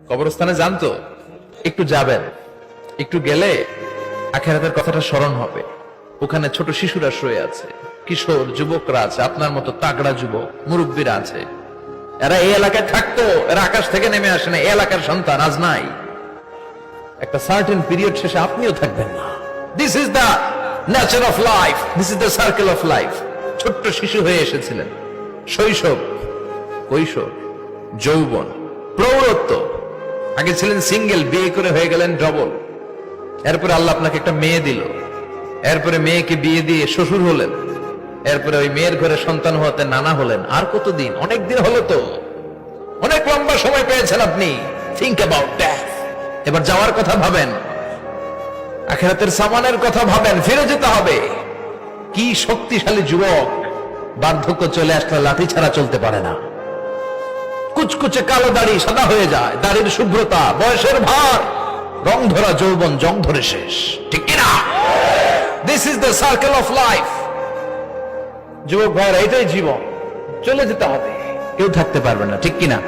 কবরস্থানে যান তো, একটু যাবেন, একটু গেলে আখিরাতের কথাটা স্মরণ হবে। ওখানে ছোট শিশুরা শুয়ে আছে, কিশোর যুবকরা আছে, আপনার মতো তাগড়া যুবক মুরব্বীরা আছে। এরা এই এলাকায় থাকতো, এরা আকাশ থেকে নেমে আসে না, এই এলাকার সন্তান আজ নাই। একটা সার্টেন পিরিয়ড শেষে আপনিও থাকবেন না। This is the nature of life, this is the circle of life. ছোট্ট শিশু হয়ে এসেছিলেন, শৈশব, কৈশোর, যৌবন, প্রৌঢ়ত্ব। আগে ছিলেন সিঙ্গেল, বিয়ে করে হয়ে গেলেন ডবল। এরপরে আল্লাহ আপনাকে একটা মেয়ে দিল, এরপরে মেয়েকে বিয়ে দিয়ে শ্বশুর হলেন, এরপরে ওই মেয়ের ঘরে সন্তান হতে নানা হলেন। আর কতদিন? অনেক দিন হলো তো, অনেক লম্বা সময় পেয়েছেন আপনি। Think about that. এবার যাওয়ার কথা ভাবেন, আখিরাতের সামানের কথা ভাবেন, ফিরে যেতে হবে। কি শক্তিশালী যুবক, বার্ধক্য চলে আসলে লাঠি ছাড়া চলতে পারে না। কুচকুচে কালো দাড়ি সাদা হয়ে যায়, দাড়ির শুভ্রতা, বয়সের ভার, রং ধরা যৌবন জং ধরে শেষ, ঠিক কিনা? This is the circle of life. যুবক ভাইরা, এটাই জীবন, চলে যেতে হবে, কেউ থাকতে পারবে না, ঠিক কিনা?